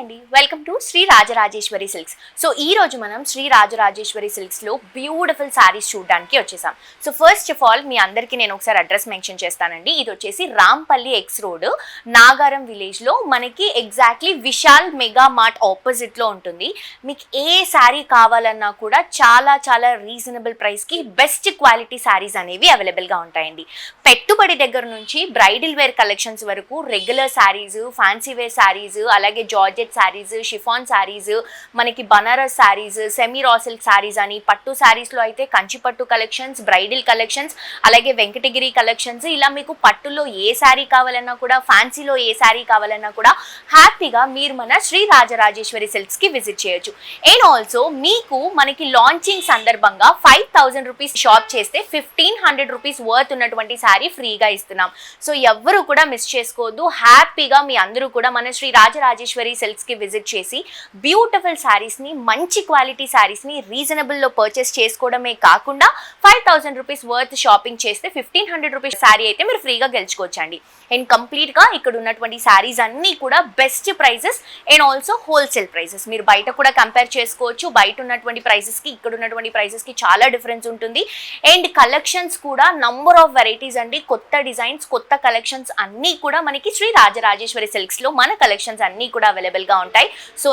అండి welcome to Shri Rajarajeshwari Silks. So ఈ రోజు మనం శ్రీ రాజరాజేశ్వరి సిల్క్స్ లో బ్యూటిఫుల్ సారీస్ చూడడానికి వచ్చేసాం. సో ఫస్ట్ ఆఫ్ ఆల్ మీ అందరికి నేను ఒకసారి అడ్రస్ మెన్షన్ చేస్తానండి. ఇది వచ్చేసి Rampally X road Nagaram village లో మనకి ఎగ్జాక్ట్లీ విశాల్ మెగా మార్ట్ ఆపోజిట్ లో ఉంటుంది. మీకు ఏ శారీ కావాలన్నా కూడా చాలా చాలా రీజనబుల్ ప్రైస్ కి బెస్ట్ క్వాలిటీ శారీస్ అనేవి అవైలబుల్ గా ఉంటాయండి. పెట్టుబడి దగ్గర నుంచి బ్రైడల్ వేర్ కలెక్షన్స్ వరకు regular saris, fancy wear saris, అలాగే జార్జెట్ శారీస్, షిఫాన్ శారీస్, మనకి Banaras saris, semi raw silk saris అని, పట్టు శారీస్లో అయితే కంచి పట్టు కలెక్షన్స్, బ్రైడల్ కలెక్షన్స్, అలాగే వెంకటగిరి కలెక్షన్స్, ఇలా మీకు పట్టులో ఏ శారీ కావాలన్నా కూడా, ఫ్యాన్సీలో ఏ శారీ కావాలన్నా కూడా హ్యాపీగా మీరు మన శ్రీ రాజరాజేశ్వరి సిల్క్స్కి విజిట్ చేయొచ్చు. అండ్ ఆల్సో మీకు మనకి లాంచింగ్ సందర్భంగా 5000 రూపీస్ షాప్ చేస్తే 1500 రూపీస్ వర్త్ ఉన్నటువంటి శారీ ఫ్రీగా ఇస్తున్నాం. సో ఎవ్వరు కూడా మిస్ చేసుకోవద్దు. హ్యాపీగా మీ అందరూ కూడా మన శ్రీ రాజరాజేశ్వరి సిల్క్స్ కి విజిట్ చేసి బ్యూటిఫుల్ శారీస్ ని, మంచి క్వాలిటీ శారీస్ ని రీజనబుల్ లో పర్చేస్ చేసుకోవడమే కాకుండా 5000 రూపీస్ వర్త్ షాపింగ్ చేస్తే 1500 రూపీస్ శారీ అయితే మీరు ఫ్రీగా గెలుచుకోవచ్చండి. అండ్ కంప్లీట్ గా ఇక్కడ ఉన్నటువంటి శారీస్ అన్ని కూడా best prices and also wholesale prices. మీరు బయట కూడా కంపేర్ చేసుకోవచ్చు. బయట ఉన్నటువంటి ప్రైజెస్ కి ఇక్కడ ఉన్నటువంటి ప్రైజెస్ కి చాలా డిఫరెన్స్ ఉంటుంది. అండ్ కలెక్షన్స్ కూడా నంబర్ ఆఫ్ వెరైటీస్ అండి, కొత్త డిజైన్స్, కొత్త కలెక్షన్స్ అన్నీ కూడా మనకి శ్రీ రాజరాజేశ్వరి సిల్క్స్ లో మన కలెక్షన్స్ అన్నీ కూడా అవైలబుల్ గా ఉంటాయి. సో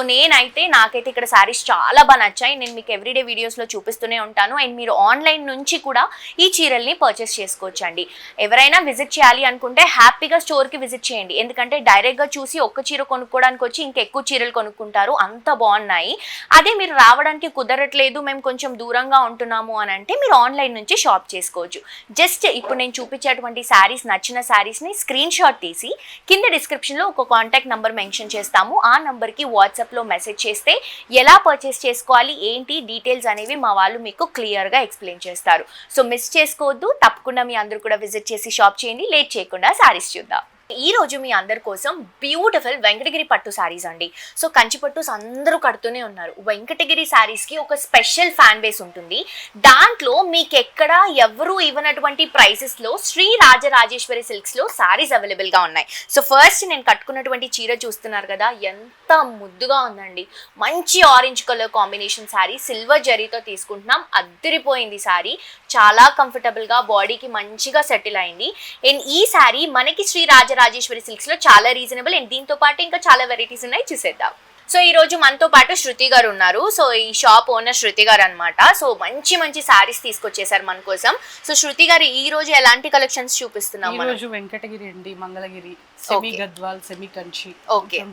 నాకైతే ఇక్కడ శారీస్ చాలా బాగా నచ్చాయి. నేను మీకు ఎవ్రీడే వీడియోస్ లో చూపిస్తూనే ఉంటాను. అండ్ మీరు ఆన్లైన్ నుంచి కూడా ఈ చీరల్ని పర్చేస్ చేసుకోవచ్చు అండి. ఎవరైనా విజిట్ చేయాలి అనుకుంటే హ్యాపీగా స్టోర్ కి విజిట్ చేయండి. ఎందుకంటే డైరెక్ట్ గా చూసి ఒక్క చీర కొనుక్కోవడానికి వచ్చి ఇంకెక్కువ చీరలు కొనుక్కుంటారు, అంత బాగున్నాయి. అదే మీరు రావడానికి కుదరట్లేదు, మేము కొంచెం దూరంగా ఉంటున్నాము అని అంటే మీరు ఆన్లైన్ నుంచి షాప్ చేసుకోవచ్చు. జస్ట్ ఇప్పుడు నేను చూపించేటువంటి శారీస్, నచ్చిన శారీస్ ని స్క్రీన్ షాట్ తీసి కింద డిస్క్రిప్షన్ లో ఒక కాంటాక్ట్ నంబర్ మెన్షన్ చేస్తాము. ఆ నంబర్ కి వాట్సాప్ లో మెసేజ్ చేస్తే ఎలా పర్చేస్ చేసుకోవాలి, ఏంటి డీటెయిల్స్ అనేవి మా వాళ్ళు మీకు క్లియర్ గా ఎక్స్ప్లెయిన్ చేస్తారు. సో మిస్ చేసుకోవద్దు. తప్పకుండా మీ అందరూ కూడా విజిట్ చేసి షాప్ చేయండి. లేట్ చేయకుండా శారీస్ చూద్దాం. ఈ రోజు మీ అందరి కోసం బ్యూటిఫుల్ వెంకటగిరి పట్టు శారీస్ అండి. సో కంచి పట్టుస్ అందరూ కడుతూనే ఉన్నారు. వెంకటగిరి శారీస్ కి ఒక స్పెషల్ ఫ్యాన్ బేస్ ఉంటుంది. దాంట్లో మీకు ఎక్కడ ఎవరు ఇవ్వనటువంటి ప్రైసెస్ లో శ్రీ రాజరాజేశ్వరి సిల్క్స్ లో శారీస్ అవైలబుల్ గా ఉన్నాయి. సో ఫస్ట్ నేను కట్టుకున్నటువంటి చీర చూస్తున్నారు కదా, ఎంత ముద్దుగా ఉందండి. మంచి orange colour combination sari, silver జరీతో తీసుకుంటున్నాం. అద్దరిపోయింది శారీ, చాలా కంఫర్టబుల్ గా బాడీకి మంచిగా సెటిల్ అయింది. అండ్ ఈ శారీ మనకి శ్రీ రాజరాజేశ్వరి సిల్క్స్ లో చాలా రీజనబుల్. అండ్ దీంతో పాటు ఇంకా చాలా వెరైటీస్ ఉన్నాయి, చూసేద్దాం. సో ఈ రోజు మనతో పాటు శృతి గారు ఉన్నారు. సో ఈ షాప్ ఓనర్ శృతి గారు అనమాట. సో మంచి మంచి శారీస్ తీసుకొచ్చేసారు మన కోసం. సో శృతి గారు ఈ రోజు ఎలాంటి కలెక్షన్స్ చూపిస్తున్నాం? ఈ రోజు వెంకటగిరి అండి, Mangalagiri, semi Gadwal, semi Kanchi,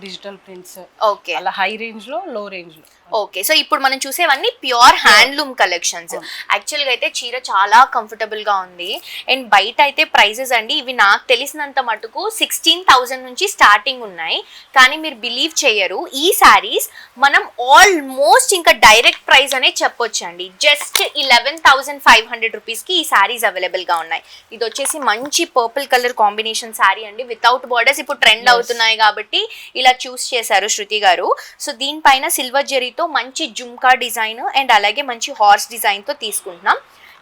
digital prints, అలా హై రేంజ్ లో, లో రేంజ్ లో. ఓకే, సో ఇప్పుడు మనం చూసేవన్నీ ప్యూర్ హ్యాండ్లూమ్ కలెక్షన్స్. యాక్చువల్ గా అయితే చీర చాలా కంఫర్టబుల్ గా ఉంది. అండ్ బయట అయితే ప్రైజెస్ అండి, ఇవి నాకు తెలిసినంత మటుకు 16,000 నుంచి స్టార్టింగ్ ఉన్నాయి. కానీ మీరు బిలీవ్ చేయరు, ఈ శారీస్ మనం ఆల్మోస్ట్ ఇంకా డైరెక్ట్ ప్రైస్ అనే చెప్పొచ్చు అండి. జస్ట్ 11,500 రూపీస్ కి ఈ శారీస్ అవైలబుల్ గా ఉన్నాయి. ఇది వచ్చేసి మంచి పర్పుల్ కలర్ కాంబినేషన్ శారీ అండి, వితౌట్ బోర్డర్స్. ఇప్పుడు ట్రెండ్ అవుతున్నాయి కాబట్టి ఇలా చూస్ చేశారు శృతి గారు. సో దీనిపైన సిల్వర్ జరీ మంచి జుమ్కా డిజైన్ అండ్ అలాగే మంచి హార్స్ డిజైన్ తో తీసుకుంటున్నాం.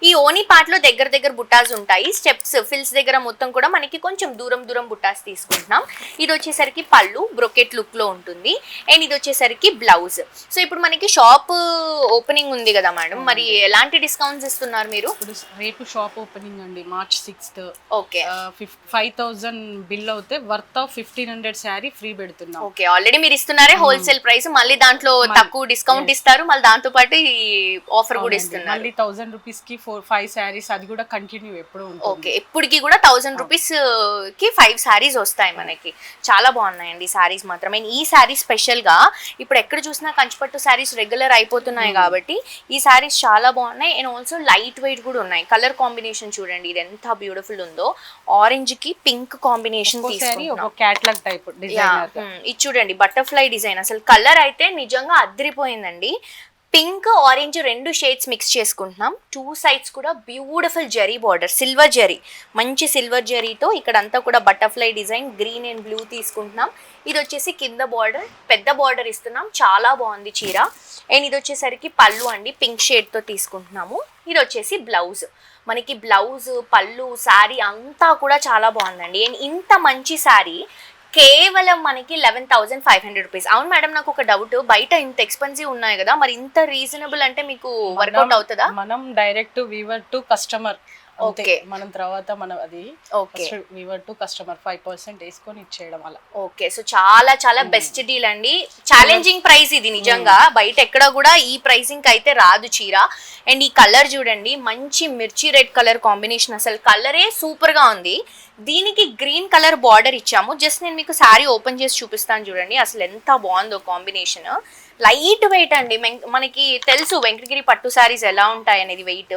ఈ ఓనీ పార్ట్ లో దగ్గర బుట్టాస్ ఉంటాయి. స్టెప్స్, ఫిల్స్ దగ్గర మొత్తం కూడా మనకి కొంచెం దూరం బుట్టాస్ తీసుకుంటున్నాం. ఇది వచ్చేసరికి పళ్ళు బ్రొకెట్ లుక్ లో ఉంటుంది. అండ్ ఇది వచ్చేసరికి బ్లౌజ్. సో ఇప్పుడు మనకి షాప్ ఓపెనింగ్ ఉంది కదా మేడం, మరి ఎలాంటి డిస్కౌంట్స్ ఇస్తున్నారు మీరు? రేపు షాప్ ఓపెనింగ్ అండి, March 6th. ఓకే, 5,000 బిల్ అవుతే వర్త్ ఆఫ్ 1500 శారీ ఫ్రీ పెడుతున్నాం. ఓకే, ఆల్రెడీ మీరు ఇస్తున్నారే హోల్సేల్ ప్రైస్, మళ్ళీ దాంట్లో తక్కువ డిస్కౌంట్ ఇస్తారు, మళ్ళీ దాంతో పాటు ఈ ఆఫర్ కూడా ఇస్తున్నారు. మళ్ళీ 1000 రూపీస్ కి 4-5 శారీస్, అది కూడా కంటిన్యూ ఎప్పుడు ఉంటుంది. ఓకే, ఎప్పటికి కూడా 1000 రూపీస్ కి 5 శారీస్ వస్తాయి మనకి. చాలా బాగున్నాయండి శారీస్ మాత్రం. ఈ శారీస్ స్పెషల్ గా ఇప్పుడు ఎక్కడ చూసినా కంచిపట్టు శారీస్ రెగ్యులర్ అయిపోతున్నాయి కాబట్టి ఈ శారీస్ చాలా బాగున్నాయి. అండ్ ఆల్సో లైట్ వెయిట్ కూడా ఉన్నాయి. కలర్ కాంబినేషన్ చూడండి, ఇది ఎంత బ్యూటిఫుల్ ఉందో. ఆరెంజ్ కి పింక్ కాంబినేషన్ తీసుకుంటున్నాం. Catalogue type design. ఇది చూడండి, బటర్ఫ్లై డిజైన్. అసలు కలర్ అయితే నిజంగా అద్దరిపోయిందండి. పింక్ ఆరెంజ్ 2 షేడ్స్ మిక్స్ చేసుకుంటున్నాం. 2 సైడ్స్ కూడా beautiful zari border, silver zari, మంచి సిల్వర్ జరీతో ఇక్కడంతా కూడా butterfly design, green and blue తీసుకుంటున్నాం. ఇది వచ్చేసి కింద బార్డర్, పెద్ద బార్డర్ ఇస్తున్నాం. చాలా బాగుంది చీర. అండ్ ఇది వచ్చేసరికి పళ్ళు అండి, పింక్ షేడ్తో తీసుకుంటున్నాము. ఇది వచ్చేసి బ్లౌజ్. మనకి బ్లౌజ్, పళ్ళు, శారీ అంతా కూడా చాలా బాగుందండి. అండ్ ఇంత మంచి శారీ కేవలం మనకి 11,500 రూపీస్. అవును మేడం, నాకు ఒక డౌట్, బయట ఇంత ఎక్స్పెన్సివ్ ఉన్నాయి కదా, మరి ఇంత రీజనబుల్ అంటే మీకు వర్కౌట్ అవుతుందా? మనం direct weaver to customer. Okay, మనం తర్వాత మనం అది వీవర్ టు కస్టమర్ 5% వేసుకొని ఇచ్చేయడం అలా. ఓకే, సో చాలా చాలా బెస్ట్ డీల్ అండి. ఛాలెంజింగ్ ప్రైస్ ఇది నిజంగా, బయట ఎక్కడ కూడా ఈ ప్రైసింగ్ అయితే రాదు చీర. అండ్ ఈ కలర్ చూడండి, మంచి మిర్చి రెడ్ కలర్ కాంబినేషన్, అసలు కలరే సూపర్ గా ఉంది. దీనికి గ్రీన్ కలర్ బార్డర్ ఇచ్చాము. జస్ట్ నేను మీకు శారీ ఓపెన్ చేసి చూపిస్తాను చూడండి, అసలు ఎంత బాగుందో కాంబినేషన్. లైట్ వెయిట్ అండి, మనకి తెలుసు వెంకటగిరి పట్టు శారీస్ ఎలా ఉంటాయి అనేది వెయిట్.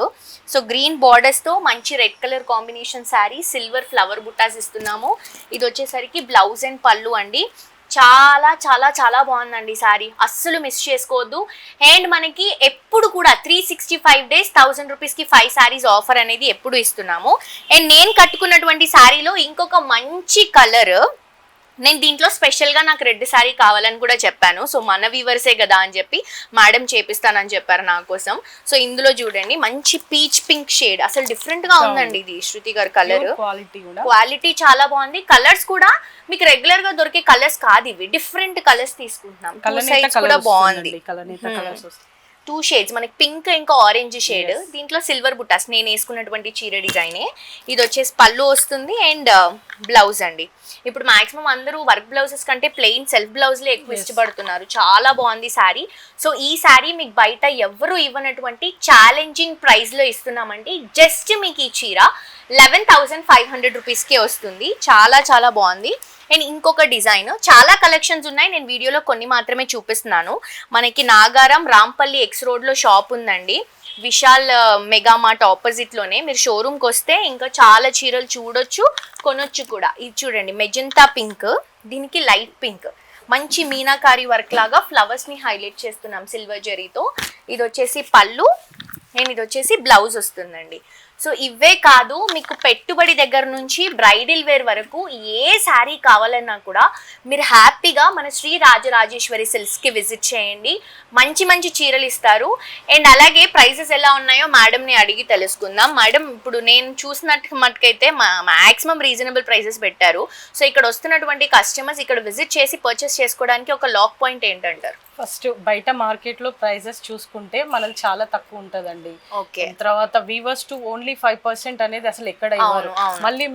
సో గ్రీన్ బార్డర్స్ తో మంచి red colour combination sari, silver flower బుట్టాస్ ఇస్తున్నాము. ఇది వచ్చేసరికి బ్లౌజ్ అండ్ పళ్ళు అండి. చాలా చాలా చాలా బాగుందండి శారీ, అస్సలు మిస్ చేసుకోవద్దు. అండ్ మనకి ఎప్పుడు కూడా 365 days 1000 రూపీస్కి 5 శారీస్ ఆఫర్ అనేది ఎప్పుడు ఇస్తున్నాము. అండ్ నేను కట్టుకున్నటువంటి శారీలో ఇంకొక మంచి కలర్, నేను దీంట్లో స్పెషల్గా నాకు రెడ్ శారీ కావాలని కూడా చెప్పాను. సో మన వ్యూవర్సే కదా అని చెప్పి మేడం చేపిస్తానని చెప్పారు నా కోసం. సో ఇందులో చూడండి మంచి పీచ్ పింక్ షేడ్, అసలు డిఫరెంట్ గా ఉందండి ఇది శృతి గారి కలర్. క్వాలిటీ చాలా బాగుంది. కలర్స్ కూడా మీకు రెగ్యులర్ గా దొరికే కలర్స్ కాదు ఇవి, డిఫరెంట్ కలర్స్ తీసుకుంటున్నాం. కూడా బాగుంది, 2 షేడ్స్, మనకి పింక్ ఇంకా ఆరెంజ్ షేడ్. దీంట్లో సిల్వర్ బుట్టాస్ నేను వేసుకున్నటువంటి చీర డిజైనే. ఇది వచ్చేసి పళ్ళు వస్తుంది అండ్ బ్లౌజ్ అండి. ఇప్పుడు మాక్సిమం అందరూ వర్క్ బ్లౌజెస్ కంటే ప్లెయిన్ సెల్ఫ్ బ్లౌజ్లే ఎక్కువ ఇష్టపడుతున్నారు. చాలా బాగుంది శారీ. సో ఈ శారీ మీకు బయట ఎవరు ఇవ్వనటువంటి ఛాలెంజింగ్ ప్రైస్ లో ఇస్తున్నామండి. జస్ట్ మీకు ఈ చీర 11,500 రూపీస్కే వస్తుంది. చాలా చాలా బాగుంది. అండ్ ఇంకొక డిజైన్, చాలా కలెక్షన్స్ ఉన్నాయి, నేను వీడియోలో కొన్ని మాత్రమే చూపిస్తున్నాను. మనకి నాగారం రాంపల్లి ఎక్స్ రోడ్లో షాప్ ఉందండి, విశాల్ మెగా మార్ట్ ఆపోజిట్ లోనే. మీరు షోరూమ్కి వస్తే ఇంకా చాలా చీరలు చూడొచ్చు, కొనొచ్చు కూడా. ఇది చూడండి మెజంతా పింక్, దీనికి లైట్ పింక్, మంచి మీనాకారి వర్క్ లాగా ఫ్లవర్స్ ని హైలైట్ చేస్తున్నాం సిల్వర్ జరీతో. ఇది వచ్చేసి పళ్ళు అండ్ ఇది వచ్చేసి బ్లౌజ్ వస్తుందండి. సో ఇవే కాదు, మీకు పెట్టుబడి దగ్గర నుంచి బ్రైడల్ వేర్ వరకు ఏ శారీ కావాలన్నా కూడా మీరు హ్యాపీగా మన శ్రీ రాజరాజేశ్వరి సిల్క్స్కి విజిట్ చేయండి. మంచి మంచి చీరలు ఇస్తారు. అండ్ అలాగే ప్రైసెస్ ఎలా ఉన్నాయో మేడంని అడిగి తెలుసుకుందాం. మేడం, ఇప్పుడు నేను చూసినట్టు మటుకైతే మ్యాక్సిమం రీజనబుల్ ప్రైసెస్ పెట్టారు. సో ఇక్కడ వస్తున్నటువంటి కస్టమర్స్ ఇక్కడ విజిట్ చేసి పర్చేస్ చేసుకోవడానికి ఒక లాక్ పాయింట్ ఏంటంటారు? ఫస్ట్ బయట మార్కెట్ లో ప్రైజెస్ చూసుకుంటే మనది చాలా తక్కువ ఉంటదండి. ఓకే, తర్వాత వీవర్స్ టు ఓన్లీ 5% అనేది అసలు ఎక్కడ ఇవ్వరు. మళ్ళీ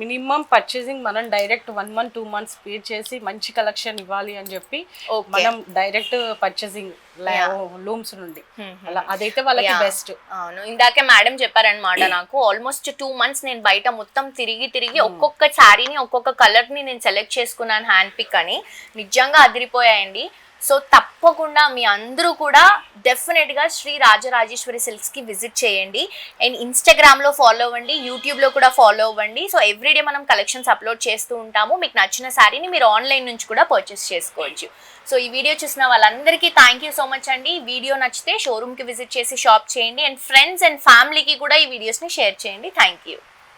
మినిమం పర్చేసింగ్ మనం డైరెక్ట్ 1 month 2 months పే చేసి మంచి కలెక్షన్ ఇవ్వాలి అని చెప్పి మనం డైరెక్ట్ పర్చేసింగ్ లూమ్స్ నుండి అలా, అదైతే వాళ్ళకి బెస్ట్. అవును, ఇందాకే మేడం చెప్పారనమాట, నాకు ఆల్మోస్ట్ 2 months నేను బయట మొత్తం తిరిగి ఒక్కొక్క శారీని ఒక్కొక్క కలర్ ని నేను సెలెక్ట్ చేసుకున్నాను హ్యాండ్ పిక్ అని. నిజంగా అదిరిపోయాయండి. సో తప్పకుండా మీ అందరూ కూడా డెఫినెట్గా శ్రీ రాజరాజేశ్వరి సిల్క్స్కి విజిట్ చేయండి. అండ్ ఇన్స్టాగ్రామ్లో ఫాలో అవ్వండి, యూట్యూబ్లో కూడా ఫాలో అవ్వండి. సో ఎవ్రీడే మనం కలెక్షన్స్ అప్లోడ్ చేస్తూ ఉంటాము. మీకు నచ్చిన శారీని మీరు ఆన్లైన్ నుంచి కూడా పర్చేస్ చేసుకోవచ్చు. సో ఈ వీడియో చూసిన వాళ్ళందరికీ థ్యాంక్ యూ సో మచ్ అండి. వీడియో నచ్చితే షోరూమ్కి విజిట్ చేసి షాప్ చేయండి. అండ్ ఫ్రెండ్స్ అండ్ ఫ్యామిలీకి కూడా ఈ వీడియోస్ని షేర్ చేయండి. Thank you.